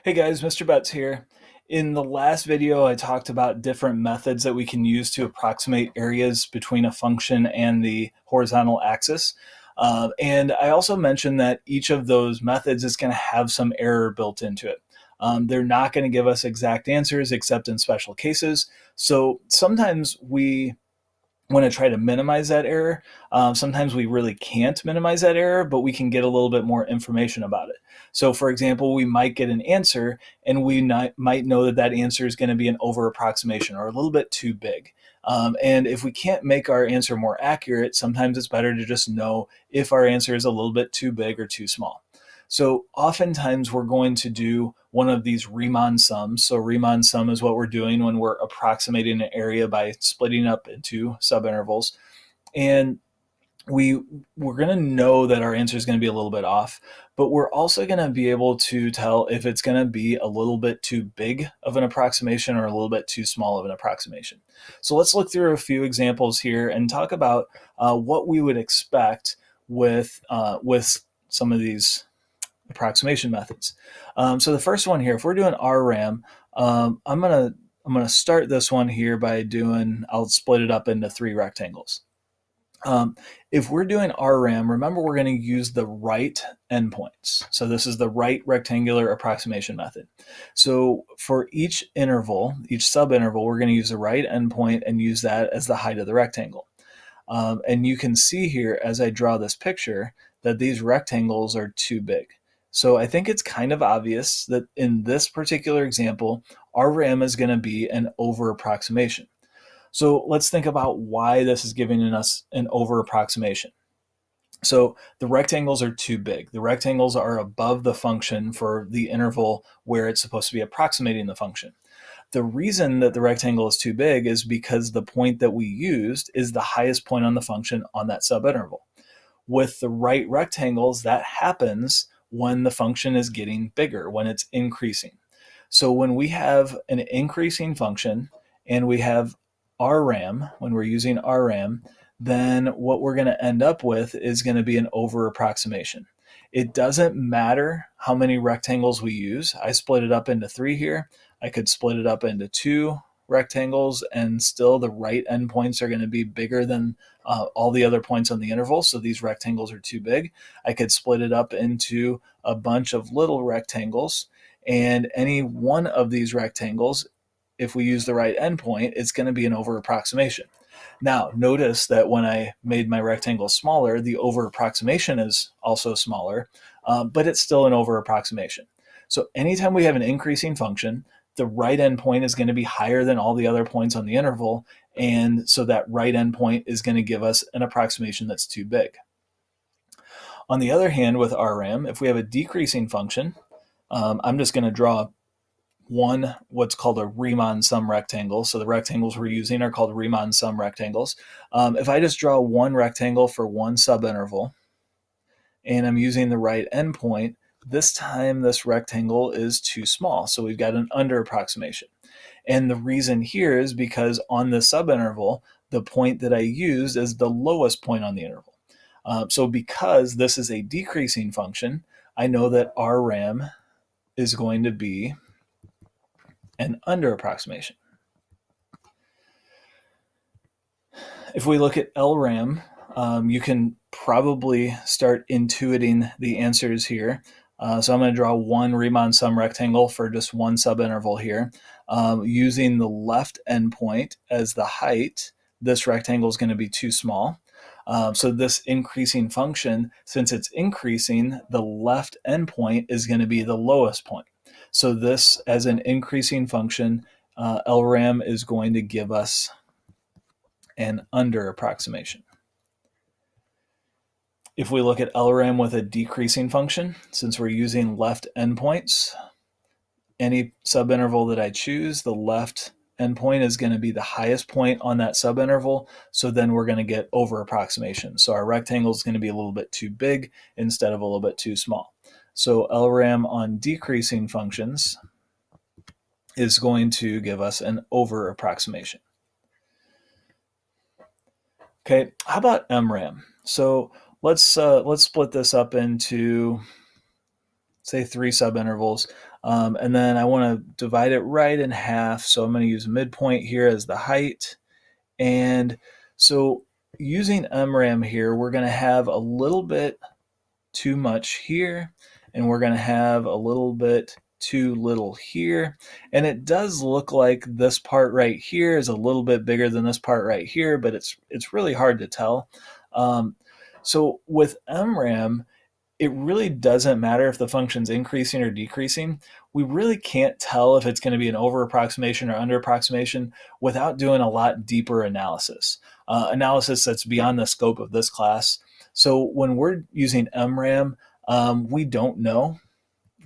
Hey guys, Mr. Betts here. In the last video, I talked about different methods that we can use to approximate areas between a function and the horizontal axis. And I also mentioned that each of those methods is going to have some error built into it. They're not going to give us exact answers except in special cases. So sometimes we want to try to minimize that error. Sometimes we really can't minimize that error, but we can get a little bit more information about it. So for example, we might get an answer and we might know that that answer is going to be an over approximation or a little bit too big. And if we can't make our answer more accurate, sometimes it's better to just know if our answer is a little bit too big or too small. So oftentimes we're going to do one of these Riemann sums. So Riemann sum is what we're doing when we're approximating an area by splitting up into subintervals. And we're going to know that our answer is going to be a little bit off, but we're also going to be able to tell if it's going to be a little bit too big of an approximation or a little bit too small of an approximation. So let's look through a few examples here and talk about what we would expect with some of these approximation methods. So the first one here, if we're doing RRAM, I'm gonna start this one here by I'll split it up into three rectangles. If we're doing RRAM, remember we're going to use the right endpoints. So this is the right rectangular approximation method. So for each interval, each subinterval, we're going to use the right endpoint and use that as the height of the rectangle. And you can see here as I draw this picture that these rectangles are too big. So I think it's kind of obvious that in this particular example, our RAM is going to be an over approximation. So let's think about why this is giving us an over approximation. So the rectangles are too big. The rectangles are above the function for the interval where it's supposed to be approximating the function. The reason that the rectangle is too big is because the point that we used is the highest point on the function on that subinterval. With the right rectangles, that happens when the function is getting bigger, when it's increasing. So when we have an increasing function and we have RRAM, when we're using RRAM, then what we're going to end up with is going to be an over approximation. It doesn't matter how many rectangles we use. I split it up into three here. I could split it up into two rectangles and still the right endpoints are going to be bigger than all the other points on the interval, so these rectangles are too big. I could split it up into a bunch of little rectangles, and any one of these rectangles, if we use the right endpoint, it's going to be an over approximation. Now, notice that when I made my rectangle smaller, the over approximation is also smaller, but it's still an over approximation. So anytime we have an increasing function, the right endpoint is going to be higher than all the other points on the interval, and so that right endpoint is going to give us an approximation that's too big. On the other hand, with RRAM, if we have a decreasing function, I'm just going to draw what's called a Riemann sum rectangle. So the rectangles we're using are called Riemann sum rectangles. If I just draw one rectangle for one subinterval, and I'm using the right endpoint, this time this rectangle is too small. So we've got an under approximation. And the reason here is because on the subinterval, the point that I used is the lowest point on the interval. So because this is a decreasing function, I know that RRAM is going to be an under approximation. If we look at LRAM, you can probably start intuiting the answers here. So I'm going to draw one Riemann sum rectangle for just one subinterval here. Using the left endpoint as the height, this rectangle is going to be too small. So this increasing function, since it's increasing, the left endpoint is going to be the lowest point. So this, as an increasing function, LRAM is going to give us an under approximation. If we look at LRAM with a decreasing function, since we're using left endpoints, any subinterval that I choose, the left endpoint is going to be the highest point on that subinterval, so then we're going to get over approximation. So our rectangle is going to be a little bit too big instead of a little bit too small. So LRAM on decreasing functions is going to give us an over approximation. Okay, how about MRAM? So let's split this up into, say, three subintervals. And then I want to divide it right in half. So I'm going to use midpoint here as the height. And so using MRAM here, we're going to have a little bit too much here, and we're going to have a little bit too little here. And it does look like this part right here is a little bit bigger than this part right here, but it's really hard to tell. So with MRAM, it really doesn't matter if the function's increasing or decreasing. We really can't tell if it's going to be an over approximation or under approximation without doing a lot deeper analysis, analysis that's beyond the scope of this class. So when we're using MRAM, we don't know.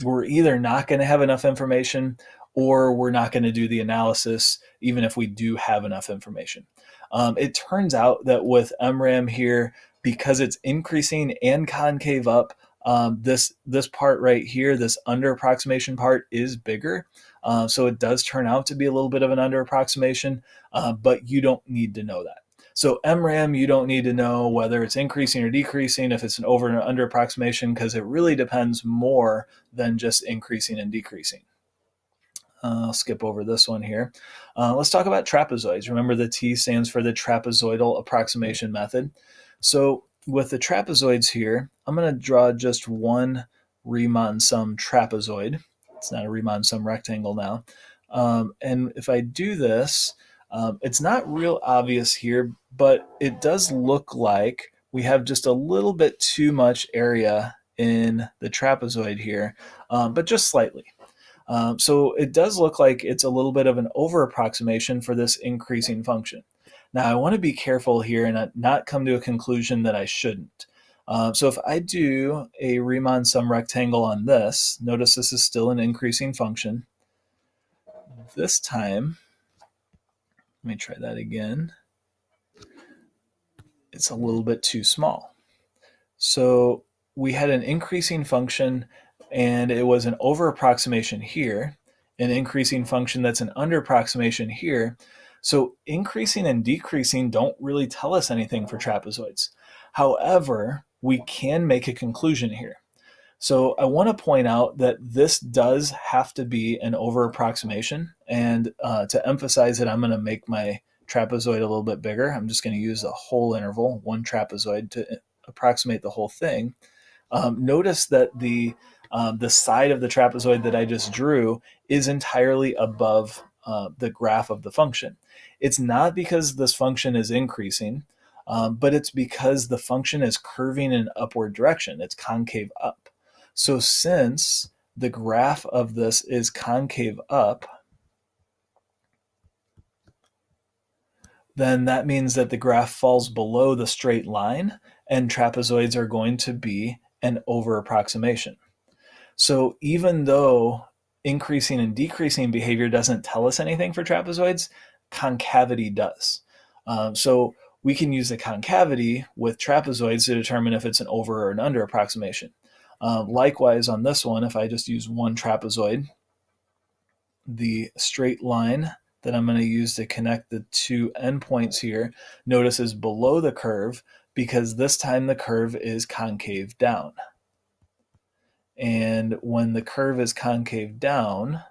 We're either not going to have enough information or we're not going to do the analysis even if we do have enough information. It turns out that with MRAM here, because it's increasing and concave up, this part right here, this under approximation part, is bigger. So it does turn out to be a little bit of an under approximation, but you don't need to know that. So MRAM, you don't need to know whether it's increasing or decreasing, if it's an over and under approximation, because it really depends more than just increasing and decreasing. I'll skip over this one here. Let's talk about trapezoids. Remember, the T stands for the trapezoidal approximation method. So with the trapezoids here, I'm going to draw just one Riemann sum trapezoid. It's not a Riemann sum rectangle now. And if I do this, it's not real obvious here, but it does look like we have just a little bit too much area in the trapezoid here, but just slightly. So it does look like it's a little bit of an over approximation for this increasing function. Now I want to be careful here and not come to a conclusion that I shouldn't. So if I do a Riemann sum rectangle on this, notice this is still an increasing function. This time, let me try that again. It's a little bit too small. So we had an increasing function and it was an over approximation here, an increasing function that's an under approximation here. So increasing and decreasing don't really tell us anything for trapezoids. However, we can make a conclusion here. So I want to point out that this does have to be an over approximation, and to emphasize it, I'm going to make my trapezoid a little bit bigger. I'm just going to use a whole interval, one trapezoid, to approximate the whole thing. Notice that the side of the trapezoid that I just drew is entirely above the graph of the function. It's not because this function is increasing, but it's because the function is curving in an upward direction. It's concave up. So since the graph of this is concave up, then that means that the graph falls below the straight line, and trapezoids are going to be an over approximation. So even though increasing and decreasing behavior doesn't tell us anything for trapezoids, concavity does. So we can use the concavity with trapezoids to determine if it's an over or an under approximation. Likewise on this one, if I just use one trapezoid, the straight line that I'm going to use to connect the two endpoints here, notice is below the curve because this time the curve is concave down. And when the curve is concave down,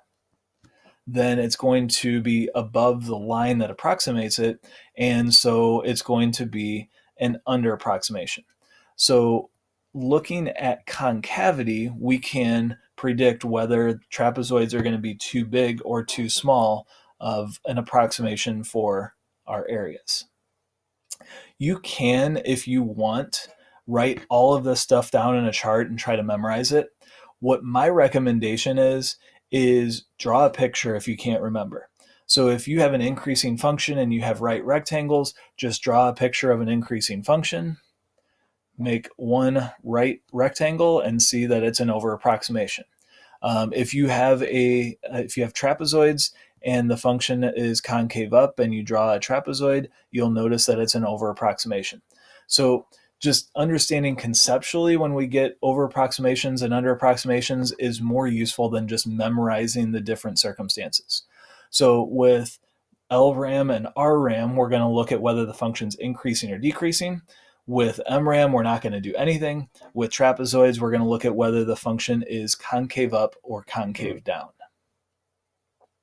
then it's going to be above the line that approximates it, and so it's going to be an under approximation. So looking at concavity, we can predict whether trapezoids are going to be too big or too small of an approximation for our areas. You can, if you want, write all of this stuff down in a chart and try to memorize it. What my recommendation is draw a picture if you can't remember. So if you have an increasing function and you have right rectangles, just draw a picture of an increasing function, make one right rectangle, and see that it's an over approximation. If you have trapezoids and the function is concave up and you draw a trapezoid, you'll notice that it's an over approximation. So just understanding conceptually when we get over approximations and under approximations is more useful than just memorizing the different circumstances. So with LRAM and RRAM, we're going to look at whether the function's increasing or decreasing. With MRAM, we're not going to do anything. With trapezoids, we're going to look at whether the function is concave up or concave down.